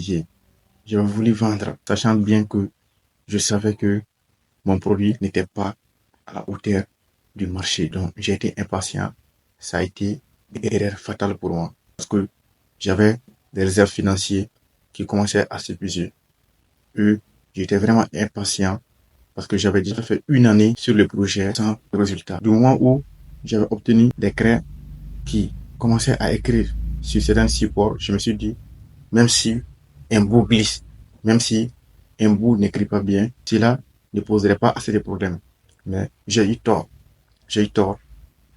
commercialiser. J'avais voulu vendre, sachant bien que je savais que mon produit n'était pas à la hauteur du marché. Donc, j'ai été impatient. Ça a été une erreur fatale pour moi. Parce que j'avais des réserves financières qui commençaient à s'épuiser. Et j'étais vraiment impatient parce que j'avais déjà fait une année sur le projet sans résultat. Du moment où j'avais obtenu des crédits qui commençaient à écrire sur certains supports, je me suis dit, même si un bout glisse, même si un bout n'écrit pas bien, cela ne poserait pas assez de problèmes. Mais j'ai eu tort. J'ai eu tort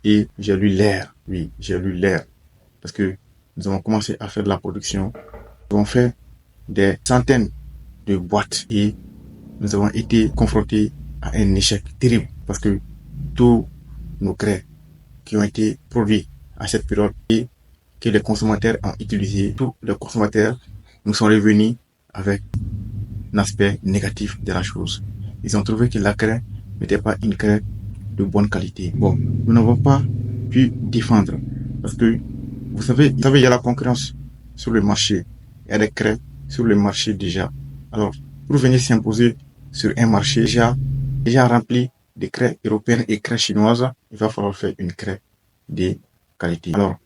et j'ai lu l'air. Oui, j'ai lu l'air. Parce que nous avons commencé à faire de la production. Nous avons fait des centaines de boîtes et nous avons été confrontés à un échec terrible parce que tous nos craies qui ont été produits à cette période et que les consommateurs ont utilisé, tous les consommateurs nous sont revenus avec un aspect négatif de la chose. Ils ont trouvé que la craie n'était pas une craie de bonne qualité. Bon, nous n'avons pas pu défendre parce que vous savez, il y a la concurrence sur le marché. Il y a des craies sur le marché déjà. Alors, pour venir s'imposer sur un marché déjà rempli de craies européennes et craies chinoises, il va falloir faire une craie de qualité. Alors,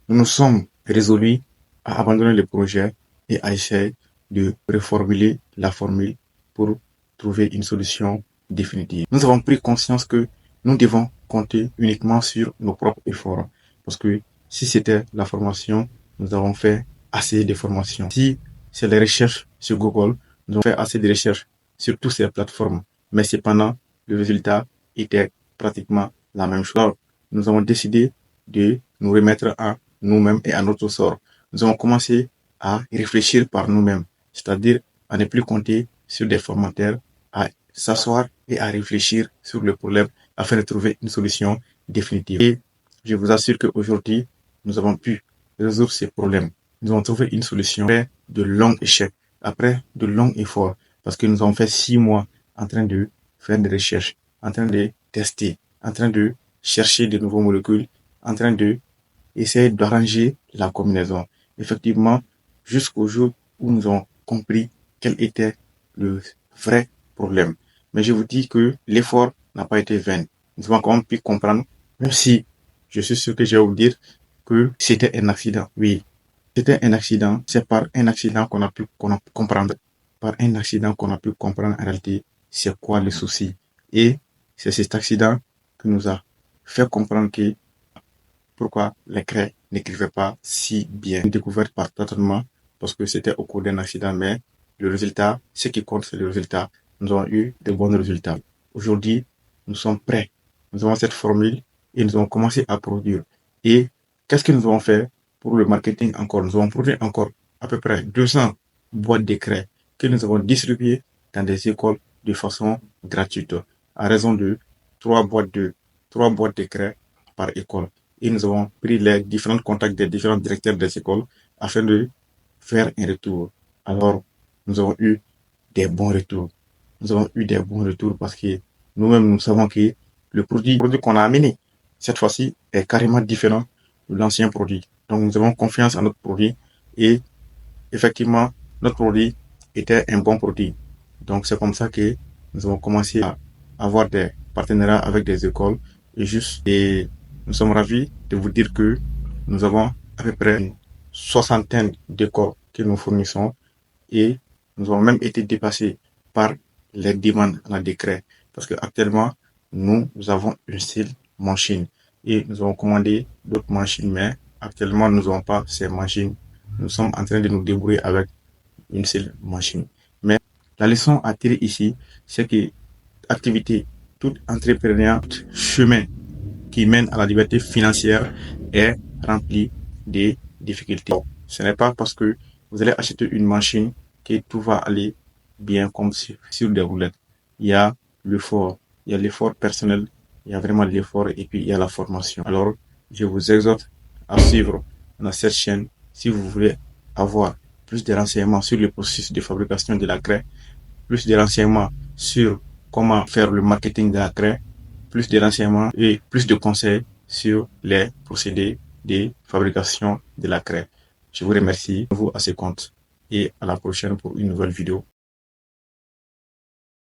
nous nous sommes résolus à abandonner le projet et à essayer de reformuler la formule pour trouver une solution définitive. Nous avons pris conscience que nous devons compter uniquement sur nos propres efforts. Parce que si c'était la formation, nous avons fait assez de formations. Si c'est les recherches sur Google, nous avons fait assez de recherches sur toutes ces plateformes. Mais cependant, le résultat était pratiquement la même chose. Alors, nous avons décidé de nous remettre à nous-mêmes et à notre sort. Nous avons commencé à réfléchir par nous-mêmes, c'est-à-dire à ne plus compter sur des formateurs, à s'asseoir et à réfléchir sur le problème afin de trouver une solution définitive. Et je vous assure qu'aujourd'hui, nous avons pu résoudre ces problèmes. Nous avons trouvé une solution après de longs échecs, après de longs efforts, parce que nous avons fait 6 mois en train de faire des recherches, en train de tester, en train de chercher de nouveaux molécules, en train de essayer d'arranger la combinaison. Effectivement, jusqu'au jour où nous avons compris quel était le vrai problème. Mais je vous dis que l'effort n'a pas été vain. Nous avons quand même pu comprendre, même si je suis sûr que je vais vous dire que c'était un accident. Oui, c'était un accident. C'est par un accident qu'on a pu comprendre. Par un accident qu'on a pu comprendre en réalité c'est quoi le souci. Et c'est cet accident qui nous a fait comprendre que pourquoi les craies n'écrivaient pas si bien. Une découverte par tâtonnement parce que c'était au cours d'un accident, mais le résultat, ce qui compte, c'est le résultat. Nous avons eu de bons résultats. Aujourd'hui, nous sommes prêts. Nous avons cette formule et nous avons commencé à produire. Et qu'est-ce que nous avons fait pour le marketing encore? Nous avons produit encore à peu près 200 boîtes de craies que nous avons distribuées dans des écoles de façon gratuite à raison de 3 boîtes de craies par école. Et nous avons pris les différents contacts des différents directeurs des écoles afin de faire un retour. Alors, nous avons eu des bons retours. Nous avons eu des bons retours parce que nous-mêmes, nous savons que le produit qu'on a amené, cette fois-ci, est carrément différent de l'ancien produit. Donc, nous avons confiance en notre produit et effectivement, notre produit était un bon produit. Donc, c'est comme ça que nous avons commencé à avoir des partenariats avec des écoles et nous sommes ravis de vous dire que nous avons à peu près une soixantaine d'écoles que nous fournissons et nous avons même été dépassés par les demandes en décret parce qu'actuellement, nous avons une seule machine et nous avons commandé d'autres machines, mais actuellement, nous n'avons pas ces machines. Nous sommes en train de nous débrouiller avec une seule machine. Mais la leçon à tirer ici, c'est que activité, tout entrepreneur, tout chemin qui mène à la liberté financière est rempli de difficultés. Ce n'est pas parce que vous allez acheter une machine que tout va aller bien comme sur des roulettes. Il y a l'effort, il y a l'effort personnel, il y a vraiment l'effort et puis il y a la formation. Alors, je vous exhorte à suivre dans cette chaîne si vous voulez avoir plus de renseignements sur le processus de fabrication de la craie, plus de renseignements sur comment faire le marketing de la craie, plus de renseignements et plus de conseils sur les procédés de fabrication de la craie. Je vous remercie, vous à ce compte. et à la prochaine pour une nouvelle vidéo.